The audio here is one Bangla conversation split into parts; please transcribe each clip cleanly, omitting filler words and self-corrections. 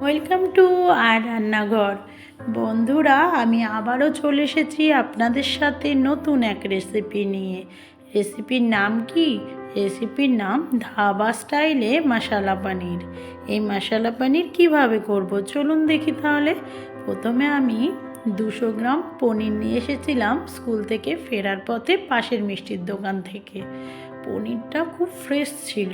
ওয়েলকাম টু আর রান্নাঘর। বন্ধুরা, আমি আবারও চলে এসেছি আপনাদের সাথে নতুন এক রেসিপি নিয়ে। রেসিপির নাম কি? রেসিপির নাম ধাবা স্টাইলে মশালা পনির। এই মশালা পনির কীভাবে করব চলুন দেখি তাহলে। প্রথমে আমি 200 গ্রাম পনির নিয়ে এসেছিলাম স্কুল থেকে ফেরার পথে পাশের মিষ্টির দোকান থেকে। পনিরটা খুব ফ্রেশ ছিল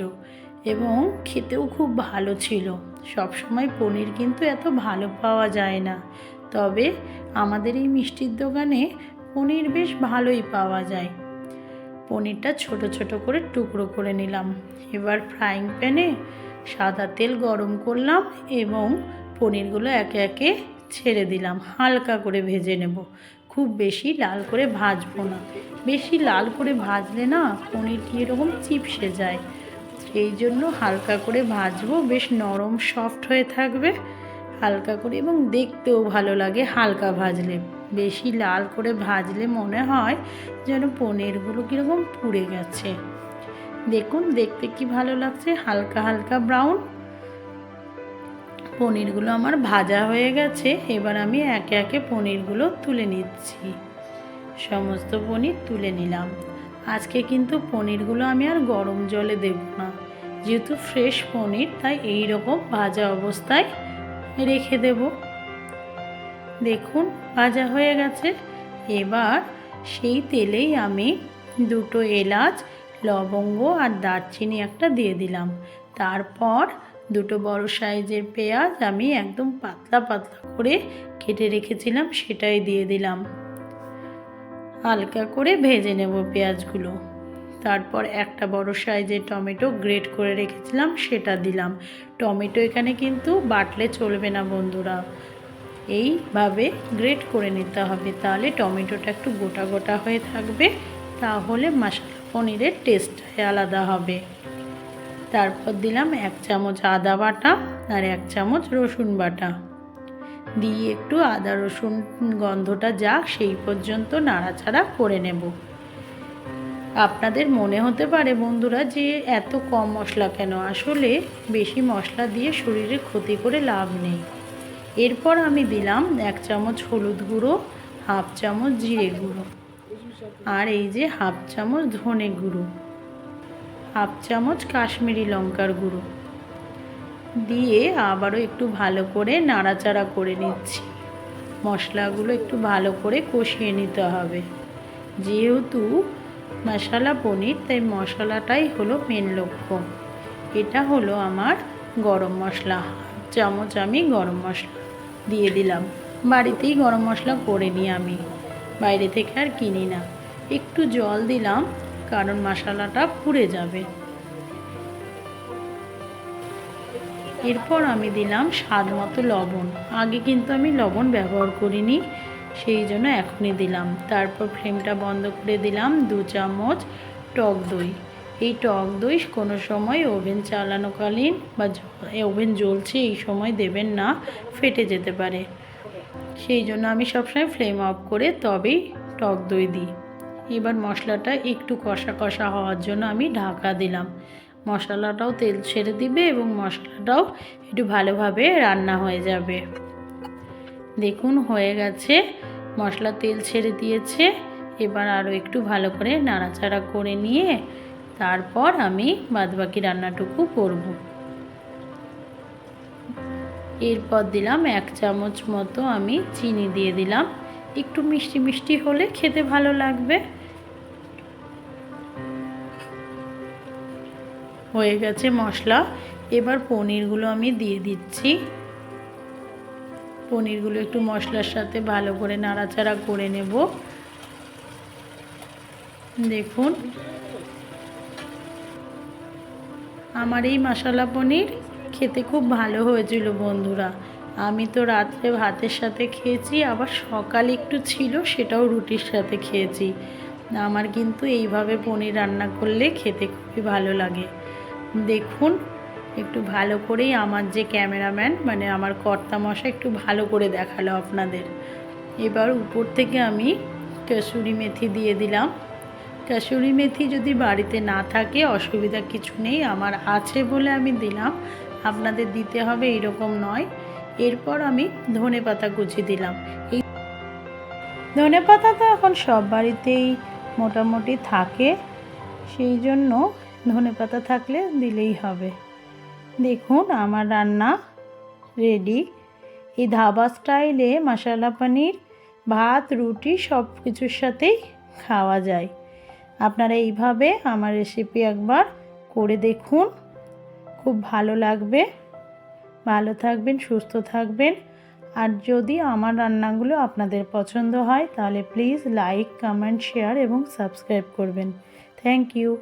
এবং খেতেও খুব ভালো ছিল। সব সময় পনির কিন্তু এত ভালো পাওয়া যায় না, তবে আমাদের এই মিষ্টির দোকানে পনির বেশ ভালোই পাওয়া যায়। পনিরটা ছোট ছোট করে টুকরো করে নিলাম। এবার ফ্রাইং প্যানে সাদা তেল গরম করলাম এবং পনিরগুলো একে একে ছেড়ে দিলাম। হালকা করে ভেজে নেব, খুব বেশি লাল করে ভাজবো না। বেশি লাল করে ভাজলে না পনির কি এরকম চিপসে যায়, এই জন্য হালকা করে ভাজবো। বেশ নরম সফট হয়ে থাকবে হালকা করে, এবং দেখতেও ভালো লাগে হালকা ভাজলে। বেশি লাল করে ভাজলে মনে হয় যেন পনিরগুলো কীরকম পুড়ে গেছে। দেখুন দেখতে কি ভালো লাগছে, হালকা হালকা ব্রাউন। পনিরগুলো আমার ভাজা হয়ে গেছে। এবার আমি একে একে পনিরগুলো তুলে নিচ্ছি। সমস্ত পনির তুলে নিলাম। আজকে কিন্তু পনিরগুলো আমি আর গরম জলে দেব না, যেহেতু ফ্রেশ পনির, তাই এই রকম ভাজা অবস্থায় রেখে দেব। দেখুন ভাজা হয়ে গেছে। এবার সেই তেলেই আমি 2টো এলাচ, লবঙ্গ আর দারচিনি একটা দিয়ে দিলাম। তারপর 2টো বড় সাইজের পেঁয়াজ আমি একদম পাতলা পাতলা করে কেটে রেখেছিলাম, সেটাই দিয়ে দিলাম। হালকা করে ভেজে নেব পেঁয়াজগুলো। তারপর একটা বড় সাইজের টমেটো গ্রেট করে রেখেছিলাম, সেটা দিলাম। টমেটো এখানে কিন্তু বাটলে চলবে না বন্ধুরা, এইভাবে গ্রেট করে নিতে হবে, তাহলে টমেটোটা একটু গোটা গোটা হয়ে থাকবে, তাহলে মশলা পনিরের টেস্টটাই আলাদা হবে। তারপর দিলাম 1 চামচ আদা বাটা আর 1 চামচ রসুন বাটা দিয়ে একটু আদা রসুন গন্ধটা যাক সেই পর্যন্ত নাড়াচাড়া করে নেব। আপনাদের মনে হতে পারে বন্ধুরা যে এত কম মশলা কেন, আসলে বেশি মশলা দিয়ে শরীরে ক্ষতি করে লাভ নেই। এরপর আমি দিলাম 1 চামচ হলুদ গুঁড়ো, 1/2 চামচ জিরে গুঁড়ো, আর এই যে 1/2 চামচ ধনে গুঁড়ো, 1/2 চামচ কাশ্মীরি লঙ্কার গুঁড়ো দিয়ে আবারও একটু ভালো করে নাড়াচাড়া করে নিচ্ছি। মশলাগুলো একটু ভালো করে কষিয়ে নিতে হবে। যেহেতু মশলা পনির, তাই মশলাটাই হলো মেন লক্ষ্য। এটা হলো আমার গরম মশলা, 1/2 চামচ আমি গরম মশলা দিয়ে দিলাম। বাড়িতেই গরম মশলা করে নিই আমি, বাইরে থেকে আর কিনি না। একটু জল দিলাম কারণ মশলাটা পুড়ে যাবে। এরপর আমি দিলাম স্বাদ মতো লবণ। আগে কিন্তু আমি লবণ ব্যবহার করিনি, সেই জন্য এখনই দিলাম। তারপর ফ্লেমটা বন্ধ করে দিলাম 2 চামচ টক দই। এই টক দই কোনো সময় ওভেন চালানোকালীন বা ওভেন জ্বলছে এই সময় দেবেন না, ফেটে যেতে পারে। সেই জন্য আমি সবসময় ফ্লেম অফ করে তবেই টক দই দিই। এবার মশলাটা একটু কষা কষা হওয়ার জন্য আমি ঢাকা দিলাম। মশলাটাও তেল ছেড়ে দিবে এবং মশলাটাও একটু ভালোভাবে রান্না হয়ে যাবে। দেখুন হয়ে গেছে, মশলা তেল ছেড়ে দিয়েছে। এবার আরও একটু ভালো করে নাড়াচাড়া করে নিয়ে তারপর আমি বাদবাকি রান্নাটুকু করব। এরপর দিলাম 1 চামচ মতো আমি চিনি দিয়ে দিলাম। একটু মিষ্টি মিষ্টি হলে খেতে ভালো লাগবে। হয়ে গেছে মশলা। এবার পনিরগুলো আমি দিয়ে দিচ্ছি। পনিরগুলো একটু মশলার সাথে ভালো করে নাড়াচাড়া করে নেব। দেখুন আমার এই মশলা পনির খেতে খুব ভালো হয়েছিল বন্ধুরা। আমি তো রাত্রে ভাতের সাথে খেয়েছি, আবার সকালে একটু ছিল, সেটাও রুটির সাথে খেয়েছি। আমার কিন্তু এইভাবে পনির রান্না করলে খেতে খুবই ভালো লাগে। দেখুন একটু ভালো করেই আমার যে ক্যামেরাম্যান মানে আমার কর্তামশাই একটু ভালো করে দেখালো আপনাদের। এবার উপর থেকে আমি কসুরি মেথি দিয়ে দিলাম। কসুরি মেথি যদি বাড়িতে না থাকে অসুবিধা কিছু নেই, আমার আছে বলে আমি দিলাম। আপনাদের দিতে হবে এরকম নয়। এরপর আমি ধনেপাতা কুচি দিলাম। এই ধনেপাতা তো এখন সব বাড়িতেই মোটামুটি থাকে, সেই জন্য ধনেপাতা থাকলে দিলেই হবে। দেখুন আমার রান্না রেডি। এই ধাবা স্টাইলে মশালা পনির ভাত রুটি সব কিছুর সাথেই খাওয়া যায়। আপনারা এইভাবে আমার রেসিপি একবার করে দেখুন, খুব ভালো লাগবে। ভালো থাকবেন, সুস্থ থাকবেন। আর যদি আমার রান্নাগুলো আপনাদের পছন্দ হয় তাহলে প্লিজ লাইক, কমেন্ট, শেয়ার এবং সাবস্ক্রাইব করবেন। Thank you.